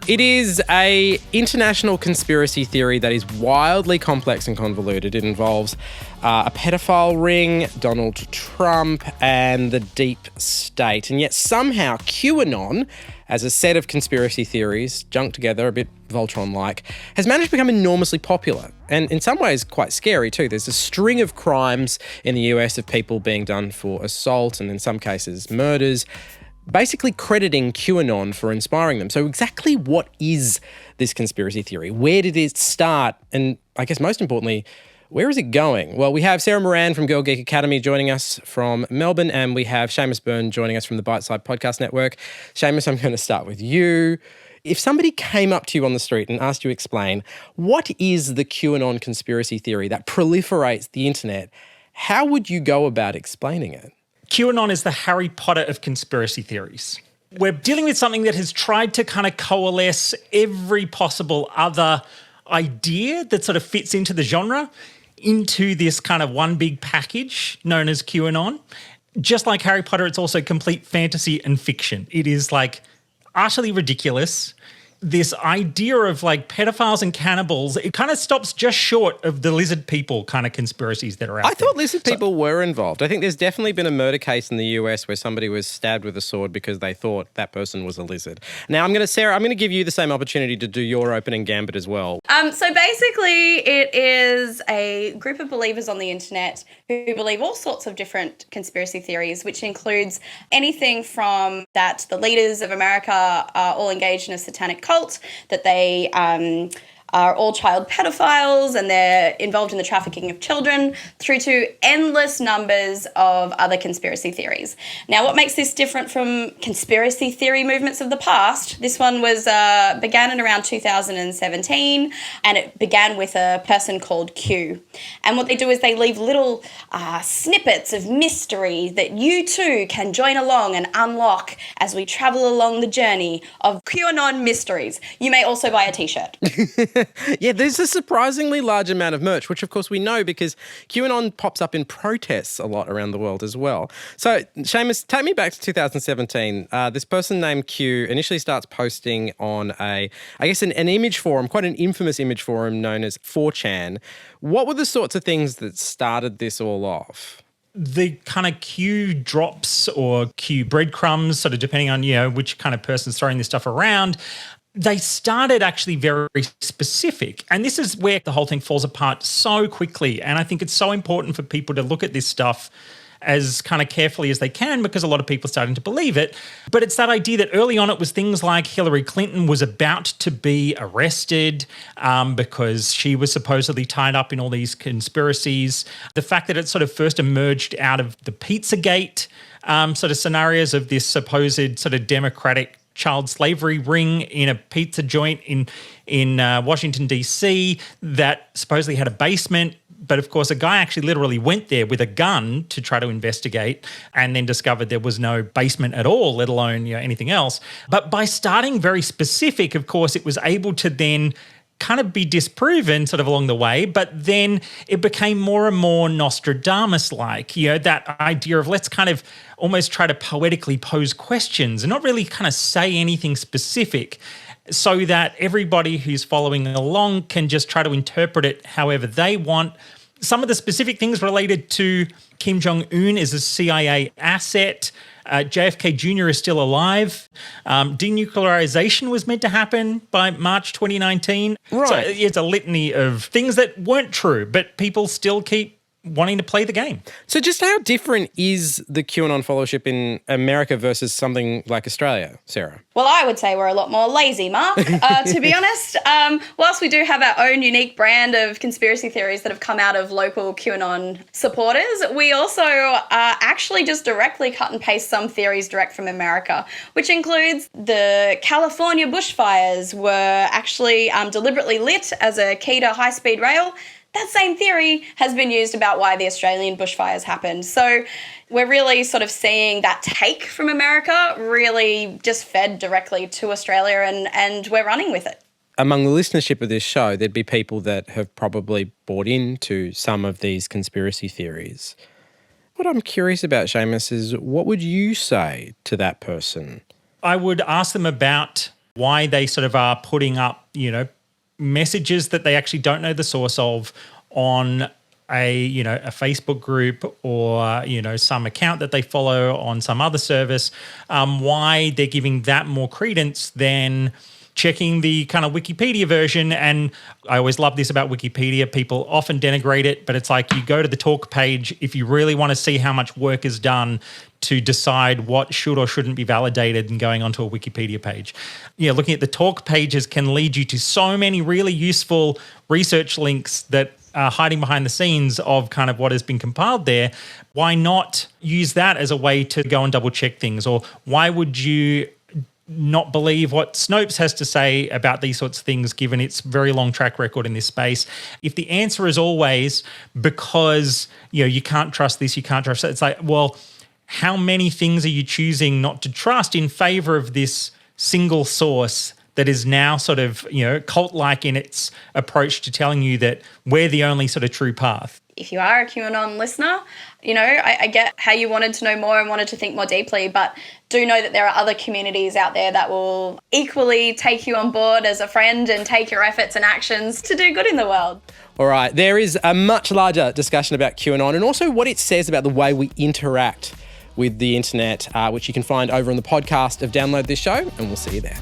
It is a international conspiracy theory that is wildly complex and convoluted. It involves a pedophile ring, Donald Trump, and the deep state. And yet somehow QAnon, as a set of conspiracy theories, junked together, a bit Voltron-like, has managed to become enormously popular. And in some ways quite scary too. There's a string of crimes in the US of people being done for assault and in some cases murders, basically crediting QAnon for inspiring them. So exactly what is this conspiracy theory? Where did it start? And I guess most importantly, where is it going? Well, we have Sarah Moran from Girl Geek Academy joining us from Melbourne, and we have Seamus Byrne joining us from the Biteside Podcast Network. Seamus, I'm going to start with you. If somebody came up to you on the street and asked you to explain, what is the QAnon conspiracy theory that proliferates the internet, how would you go about explaining it? QAnon is the Harry Potter of conspiracy theories. We're dealing with something that has tried to kind of coalesce every possible other idea that sort of fits into the genre into this kind of one big package known as QAnon. Just like Harry Potter, it's also complete fantasy and fiction. It is like utterly ridiculous. This idea of like pedophiles and cannibals, it kind of stops just short of the lizard people kind of conspiracies that are out there. I thought lizard people were involved. I think there's definitely been a murder case in the US where somebody was stabbed with a sword because they thought that person was a lizard. Now, Sarah, I'm going to give you the same opportunity to do your opening gambit as well. So basically, it is a group of believers on the internet who believe all sorts of different conspiracy theories, which includes anything from that the leaders of America are all engaged in a satanic cult, that they are all child pedophiles and they're involved in the trafficking of children, through to endless numbers of other conspiracy theories. Now, what makes this different from conspiracy theory movements of the past? This one was began in around 2017, and it began with a person called Q. And what they do is they leave little snippets of mystery that you too can join along and unlock as we travel along the journey of QAnon mysteries. You may also buy a t-shirt. Yeah, there's a surprisingly large amount of merch, which of course we know because QAnon pops up in protests a lot around the world as well. So, Seamus, take me back to 2017. This person named Q initially starts posting on an image forum, quite an infamous image forum known as 4chan. What were the sorts of things that started this all off? The kind of Q drops or Q breadcrumbs, sort of depending on, which kind of person's throwing this stuff around, they started actually very specific. And this is where the whole thing falls apart so quickly. And I think it's so important for people to look at this stuff as kind of carefully as they can because a lot of people are starting to believe it. But it's that idea that early on it was things like Hillary Clinton was about to be arrested because she was supposedly tied up in all these conspiracies. The fact that it sort of first emerged out of the Pizzagate sort of scenarios of this supposed sort of Democratic child slavery ring in a pizza joint in Washington, D.C. that supposedly had a basement. But of course, a guy actually literally went there with a gun to try to investigate and then discovered there was no basement at all, let alone anything else. But by starting very specific, of course, it was able to then kind of be disproven sort of along the way, but then it became more and more Nostradamus-like, that idea of let's kind of almost try to poetically pose questions and not really kind of say anything specific so that everybody who's following along can just try to interpret it however they want. Some of the specific things related to Kim Jong-un is a CIA asset. JFK Jr. is still alive. Denuclearization was meant to happen by March 2019. Right. So it's a litany of things that weren't true, but people still keep wanting to play the game. So just how different is the QAnon followership in America versus something like Australia, Sarah? Well, I would say we're a lot more lazy, Mark, to be honest. Whilst we do have our own unique brand of conspiracy theories that have come out of local QAnon supporters, we also actually just directly cut and paste some theories direct from America, which includes the California bushfires were actually deliberately lit as a key to high-speed rail. That same theory has been used about why the Australian bushfires happened. So we're really sort of seeing that take from America really just fed directly to Australia and we're running with it. Among the listenership of this show, there'd be people that have probably bought into some of these conspiracy theories. What I'm curious about, Seamus, is what would you say to that person? I would ask them about why they sort of are putting up, messages that they actually don't know the source of on a Facebook group or, some account that they follow on some other service, why they're giving that more credence than checking the kind of Wikipedia version. And I always love this about Wikipedia. People often denigrate it, but it's like you go to the talk page if you really want to see how much work is done to decide what should or shouldn't be validated and going onto a Wikipedia page. Looking at the talk pages can lead you to so many really useful research links that are hiding behind the scenes of kind of what has been compiled there. Why not use that as a way to go and double check things? Or why would you not believe what Snopes has to say about these sorts of things, given its very long track record in this space? If the answer is always because, you can't trust this, you can't trust that, it's like, well, how many things are you choosing not to trust in favor of this single source that is now sort of, cult-like in its approach to telling you that we're the only sort of true path? If you are a QAnon listener, I get how you wanted to know more and wanted to think more deeply, but do know that there are other communities out there that will equally take you on board as a friend and take your efforts and actions to do good in the world. All right, there is a much larger discussion about QAnon and also what it says about the way we interact with the internet, which you can find over on the podcast of Download This Show, and we'll see you there.